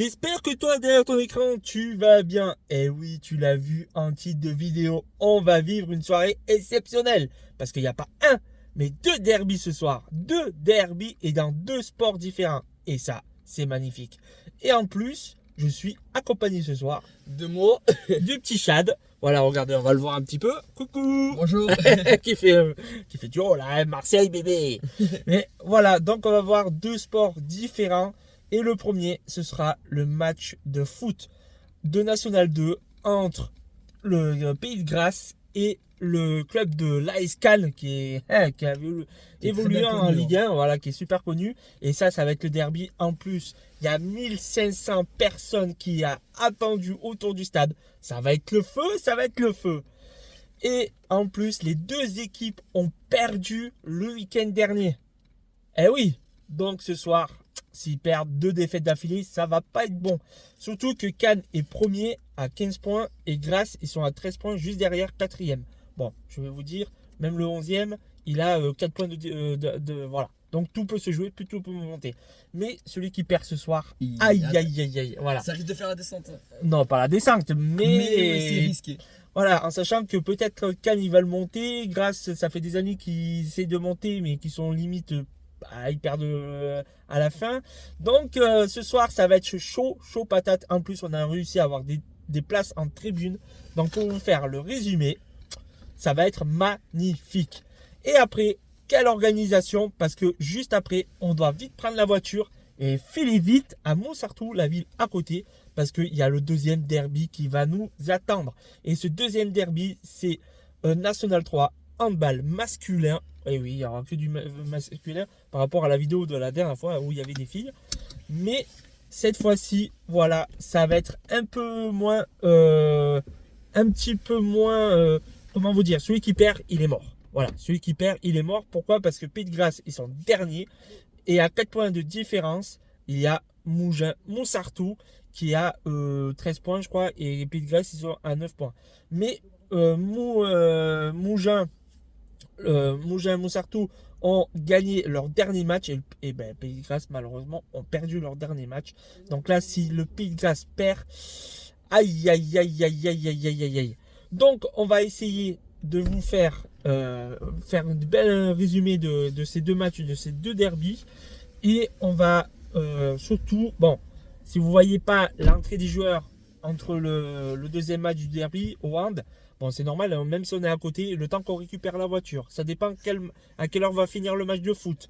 J'espère que toi, derrière ton écran, tu vas bien. Eh oui, tu l'as vu en titre de vidéo. On va vivre une soirée exceptionnelle. Parce qu'il n'y a pas un, mais deux derbys ce soir. Deux derbys et dans deux sports différents. Et ça, c'est magnifique. Et en plus, je suis accompagné ce soir de moi, du petit Chad. Voilà, regardez, on va le voir un petit peu. Coucou. Bonjour. qui fait du haut là, Marseille bébé. Mais voilà, donc on va voir deux sports différents. Et le premier, ce sera le match de foot de National 2 entre le Pays de Grasse et le club de l'AS Cannes qui a évolué en Ligue 1, voilà, qui est super connu. Et ça va être le derby. En plus, il y a 1500 personnes qui a attendu autour du stade. Ça va être le feu, ça va être le feu. Et en plus, les deux équipes ont perdu le week-end dernier. Eh oui, donc ce soir, s'ils perdent deux défaites d'affilée, ça va pas être bon. Surtout que Cannes est premier à 15 points et Grasse, ils sont à 13 points juste derrière 4e. Bon, je vais vous dire, même le 11e, il a 4 points voilà. Donc tout peut se jouer, tout peut monter. Mais celui qui perd ce soir, aïe, voilà. Ça risque de faire la descente. Non, pas la descente, mais c'est risqué. Voilà, en sachant que peut-être Cannes, il va le monter. Grasse, ça fait des années qu'ils essaient de monter, mais qui sont limite... ils perdent à la fin. Donc ce soir ça va être chaud patate. En plus on a réussi à avoir des places en tribune. Donc pour vous faire le résumé, ça va être magnifique. Et après, quelle organisation, parce que juste après on doit vite prendre la voiture et filer vite à Montsartou, la ville à côté, parce qu'il y a le deuxième derby qui va nous attendre. Et ce deuxième derby, c'est National 3 handball masculin. Et oui, il n'y aura que du masculin par rapport à la vidéo de la dernière fois où il y avait des filles. Mais cette fois-ci, voilà, ça va être un peu moins, un petit peu moins, comment vous dire, celui qui perd, il est mort. Voilà, celui qui perd, il est mort. Pourquoi? Parce que Pays de Grasse, ils sont derniers. Et à 4 points de différence, il y a Montsartou qui a 13 points, je crois. Et Pays de Grasse, ils sont à 9 points. Mais Mougins, Montsartou ont gagné leur dernier match et Pays de Grasse malheureusement ont perdu leur dernier match. Donc là, si le Pays de Grasse perd, aïe. Donc on va essayer de vous faire un bel résumé de ces deux matchs, de ces deux derbys. Et on va surtout, bon, si vous voyez pas l'entrée des joueurs entre le deuxième match du derby au hand, bon, c'est normal, hein, même si on est à côté, le temps qu'on récupère la voiture. Ça dépend à quelle heure va finir le match de foot.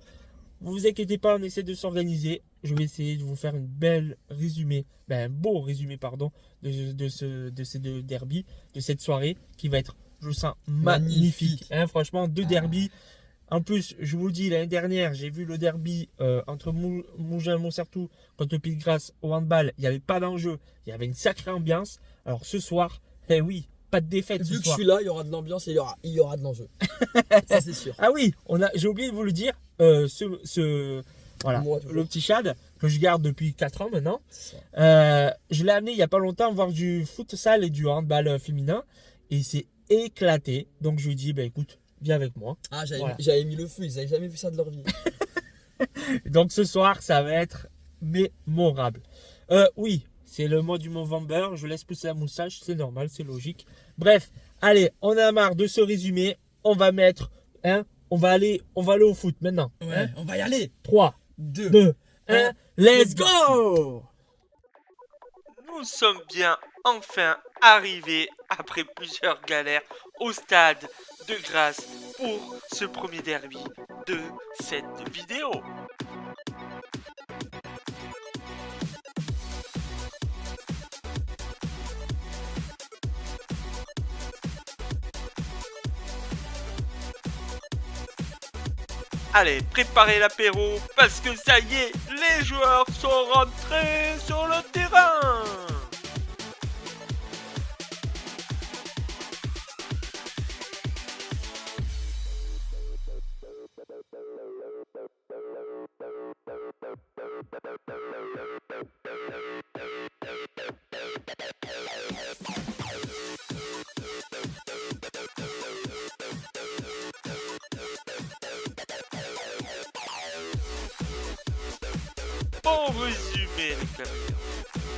Vous inquiétez pas, on essaie de s'organiser. Je vais essayer de vous faire un beau résumé, pardon, de ces deux derbys, de cette soirée qui va être, je le sens, magnifique. Hein, franchement, deux derbys. En plus, je vous le dis, l'année dernière, j'ai vu le derby entre Mougins et Montsartou contre le Pays de Grasse au handball. Il n'y avait pas d'enjeu. Il y avait une sacrée ambiance. Alors ce soir, eh oui, pas de défaite ce soir. Vu que je suis là, il y aura de l'ambiance et il y aura de l'enjeu. Ça, c'est sûr. Ah oui, j'ai oublié de vous le dire. Voilà, le petit Chad que je garde depuis 4 ans maintenant. Je l'ai amené il n'y a pas longtemps voir du futsal et du handball féminin. Et il s'est éclaté. Donc je lui ai dit, écoute, viens avec moi. Ah, j'avais mis le feu, ils n'avaient jamais vu ça de leur vie. Donc ce soir, ça va être mémorable. Oui, c'est le mois du Movember. Je laisse pousser la moustache, c'est normal, c'est logique. Bref, allez, on a marre de ce résumé. On va mettre, on va aller au foot maintenant. Ouais, on va y aller. 3, 2, 1, let's go! Nous sommes bien enfin arrivés après plusieurs galères au stade de Grasse pour ce premier derby de cette vidéo. Allez, préparez l'apéro parce que ça y est, les joueurs sont rentrés sur le terrain. Bon résumé les caméras.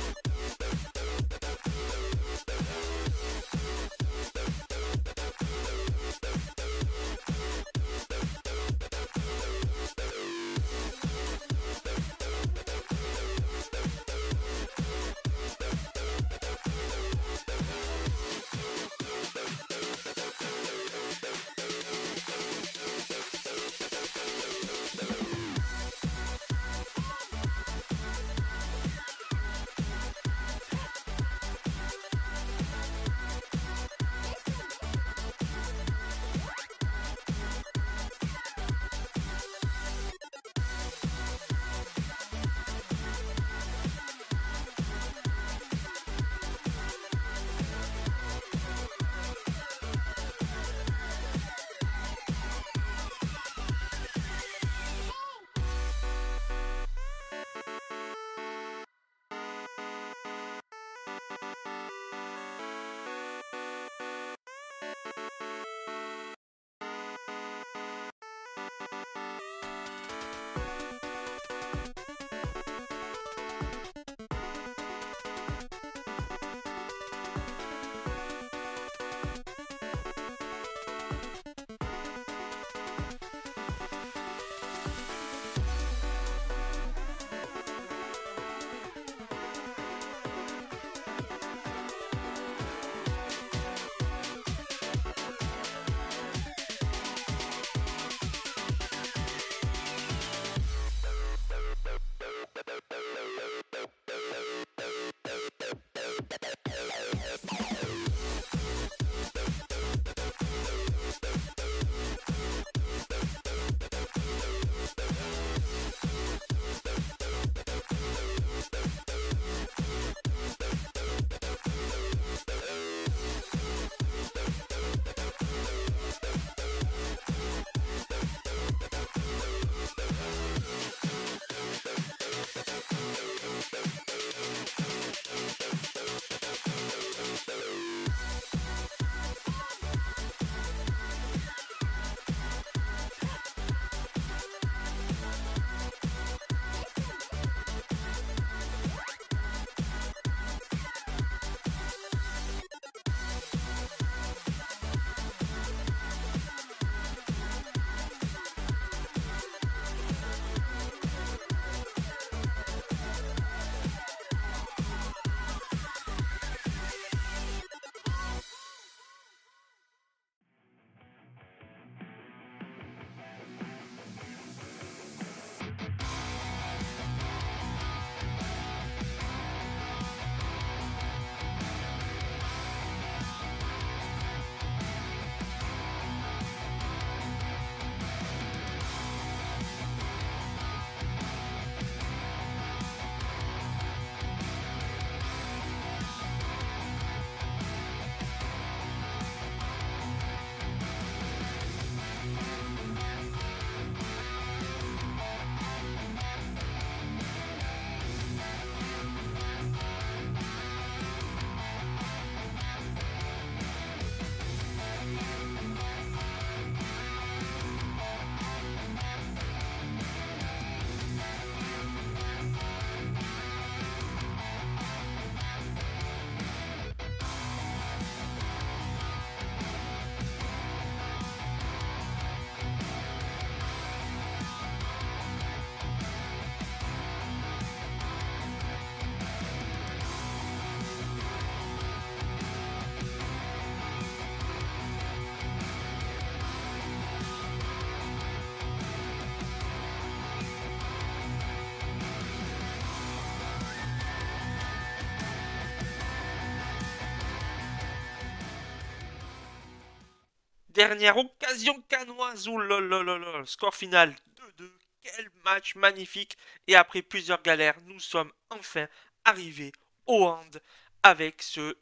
Dernière occasion canoise. Ouh là là là là. Score final 2-2. Quel match magnifique. Et après plusieurs galères, nous sommes enfin arrivés au hand avec ce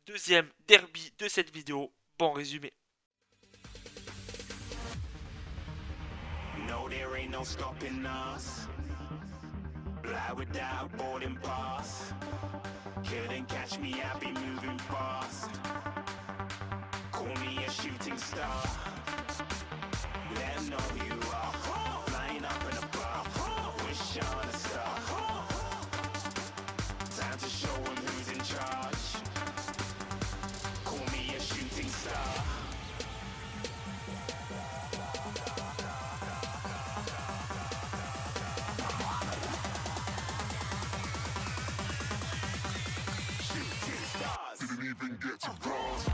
deuxième derby de cette vidéo. Bon résumé. No, there ain't no stopping us. Fly without boarding pass. Couldn't catch me, I be moving fast. Call me a shooting star. Let 'em know who you are. Flying up in a bar. Wish on a star. Time to show 'em who's in charge. Call me a shooting star. Didn't even get to bronze.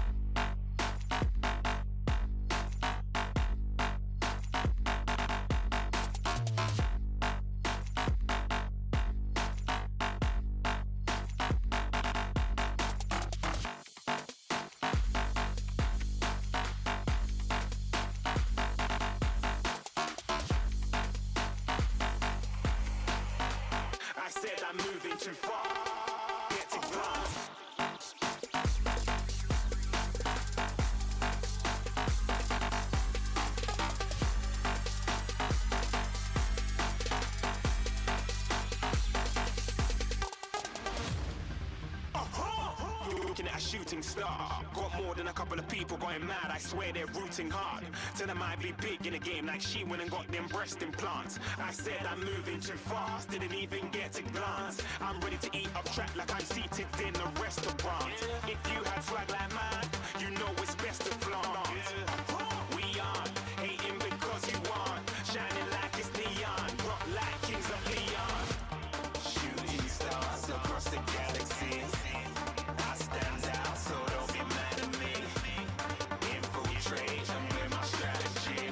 I said I'm moving too far. Get to bronze. Looking at a shooting star. Got more than a couple of people going mad. I swear they're rooting hard. Tell them I'd be big in the game like she went and got them breast implants. I said I'm moving too fast. Didn't even get a glance. I'm ready to eat up track like I'm seated in a restaurant. If you had swag like mine, you know it's best to flaunt. We aren't hating because you aren't. Shining like it's neon. Rock like kings of Leon. Shooting stars across the galaxy. I stand out, so don't be mad at me. Infiltrate, I'm with my strategy.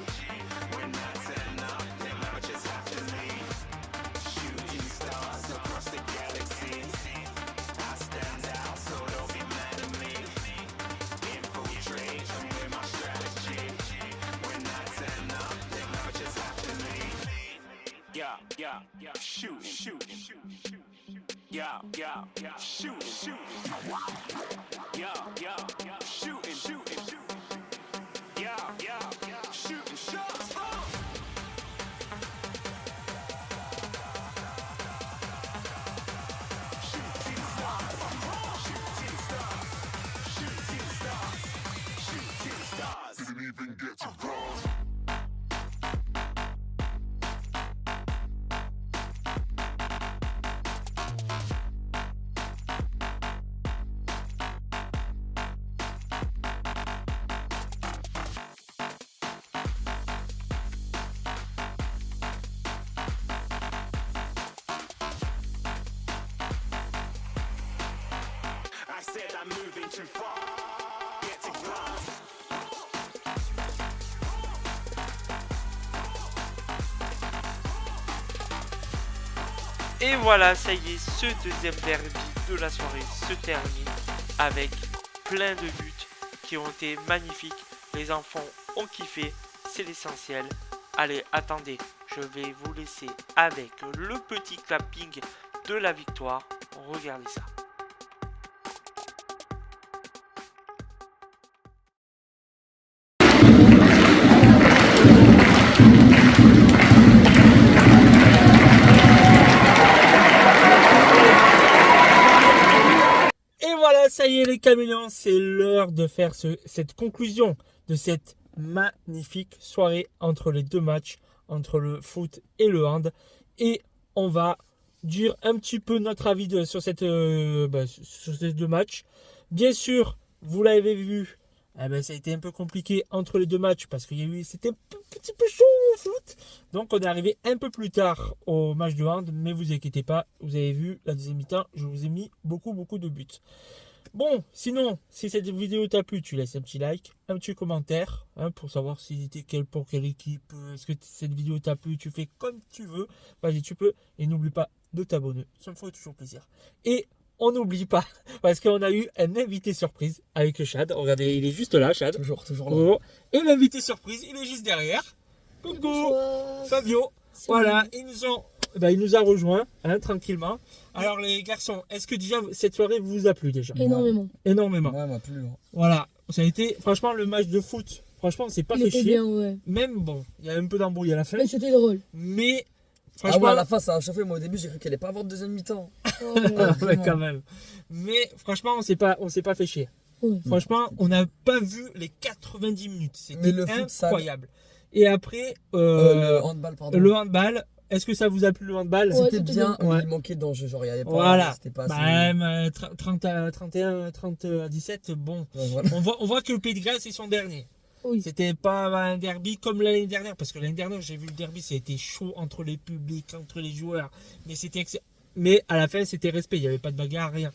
When I turn up, then I just have to leave. Shooting stars across the galaxy. I stand out, so don't be mad at me. Infiltrate, I'm with my strategy. When I turn up, then I just have to leave. Yeah, shooting. Yeah, shooting. Yeah, shooting. Yeah, shooting shots. Shooting stars. Didn't even get to bronze. I said I'm moving too far. Get to bronze. Et voilà, ça y est, ce deuxième derby de la soirée se termine avec plein de buts qui ont été magnifiques. Les enfants ont kiffé, c'est l'essentiel. Allez, attendez, je vais vous laisser avec le petit clapping de la victoire. Regardez ça. Et voilà, ça y est les caméléons, c'est l'heure de faire cette conclusion de cette magnifique soirée entre les deux matchs, entre le foot et le hand. Et on va dire un petit peu notre avis sur ces deux matchs. Bien sûr, vous l'avez vu, ça a été un peu compliqué entre les deux matchs parce que c'était un petit peu chaud au foot. Donc on est arrivé un peu plus tard au match de hand, mais vous inquiétez pas, vous avez vu la deuxième mi-temps, je vous ai mis beaucoup de buts. Bon, sinon, si cette vidéo t'a plu, tu laisses un petit like, un petit commentaire, pour savoir si t'es pour quelle équipe, est-ce que cette vidéo t'a plu, tu fais comme tu veux, vas-y tu peux, et n'oublie pas de t'abonner, ça me ferait toujours plaisir. Et on n'oublie pas, parce qu'on a eu un invité surprise avec Chad. Regardez, il est juste là, Chad. Toujours là. Oh. Et l'invité surprise, il est juste derrière. Coucou, Bonsoir. Fabio. Voilà, il nous a rejoint tranquillement. Alors les garçons, est-ce que déjà cette soirée vous a plu déjà? Énormément. Énormément. Ouais, m'a plu. Hein. Voilà, ça a été franchement le match de foot. Franchement, on s'est pas Il fait était chier. bien, ouais. Même bon, il y a un peu d'embrouille à la fin, Mais c'était drôle. mais Ah franchement, ouais, à la fin, ça a chauffé. Moi, au début, j'ai cru qu'elle allait pas avoir de deuxième mi-temps. Oh, ouais. ouais, vraiment. quand même. Mais franchement, on s'est pas fait chier. Ouais. Franchement, on n'a pas vu les 90 minutes. C'était Mais le futsal. incroyable. Et après, Le handball, pardon. le handball. Est-ce que ça vous a plu le handball? Ouais, C'était c'était bien, bien. mais Ouais. il manquait d'enjeux. Genre, il y avait pas. Voilà. C'était pas Bah, assez. même 30 à 31, 30 à 17, bon. Ouais, voilà. On voit que le Pays de Galles, c'est son dernier. Oui. C'était pas un derby comme l'année dernière, parce que l'année dernière, j'ai vu le derby, c'était chaud entre les publics, entre les joueurs. Mais mais à la fin, c'était respect, il n'y avait pas de bagarre, rien.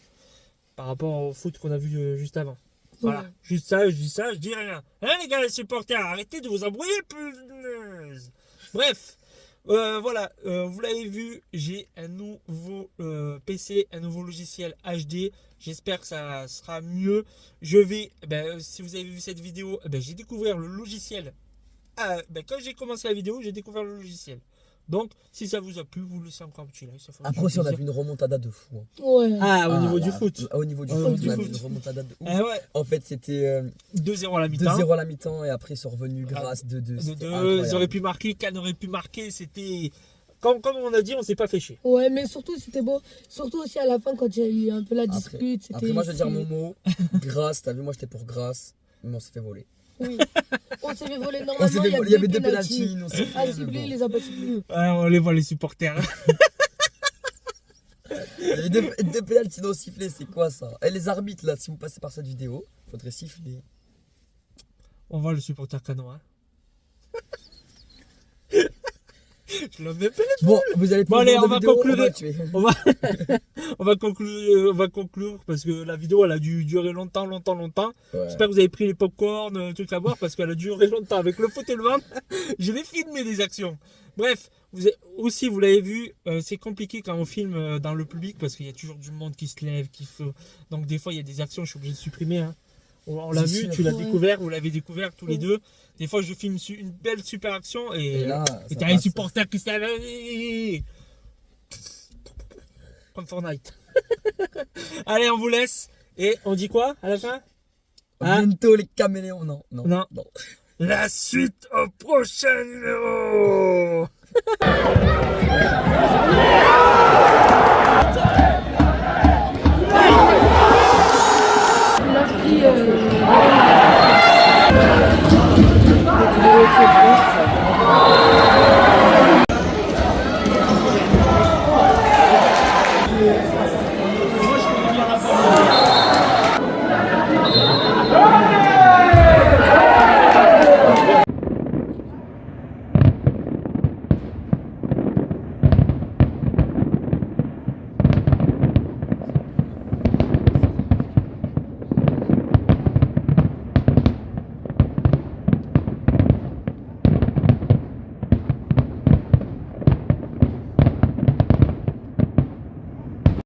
Par rapport au foot qu'on a vu juste avant. Voilà. Ouais. Juste ça, je dis ça, je dis rien. Hein, les gars, les supporters, arrêtez de vous embrouiller, punaise. Bref. Voilà, vous l'avez vu, j'ai un nouveau PC, un nouveau logiciel HD. J'espère que ça sera mieux. Si vous avez vu cette vidéo, j'ai découvert le logiciel. Quand j'ai commencé la vidéo, j'ai découvert le logiciel. Donc, si ça vous a plu, vous laissez encore un petit like. Ça fera Après aussi, on a plaisir. vu une remontada de fou. Hein. Ouais. Ah, au niveau là, du foot. Au niveau du Au foot, niveau on a du vu foot. une remontada de ouf. Ah ouais, En fait, c'était 2-0 à la mi-temps. 2-0 à la mi-temps et après, ils sont revenus grâce 2-2. C'était Ils incroyable. auraient pu marquer, Cannes aurait pu marquer. C'était. Comme on a dit, on s'est pas fait chier. Ouais, mais surtout, c'était beau. Surtout aussi à la fin, quand il y a eu un peu la Après, dispute. C'était après, moi, je vais dire stylé. mon mot. Grâce, t'as vu, moi, j'étais pour grâce. Mais on s'est fait voler. Oui. On s'est fait voler. On Normalement, s'est fait voler. Il y avait deux pénaltys. pénaltys. On s'est À fait. siffler, mais il bon. les a pas sifflés. Ouais, on les voit, les supporters. Il y avait deux pénaltys non sifflés. C'est quoi ça? Et les arbitres, là, si vous passez par cette vidéo, faudrait siffler. On voit le supporter canois. Je l'ai même pas. Bon, vous allez Bon, allez, voir on de va vidéo, conclure. on va tuer. On va conclure parce que la vidéo elle a dû durer longtemps. Ouais. J'espère que vous avez pris les popcorn, trucs à boire parce qu'elle a duré longtemps avec le foot et le vent. Je vais filmer des actions. Bref, vous l'avez vu, c'est compliqué quand on filme dans le public parce qu'il y a toujours du monde qui se lève, donc des fois il y a des actions, je suis obligé de supprimer. Hein. On l'a C'est vu, sûr. tu l'as Ouais. découvert, vous l'avez découvert tous les Ouais. deux. Des fois je filme une belle super action Et là, et ça t'as un passe. supporter qui se lève. Comme Fortnite. Allez, on vous laisse. Et on dit quoi à la fin? Hein? Bientôt les caméléons. Non. Non. La suite au prochain numéro. Ouais.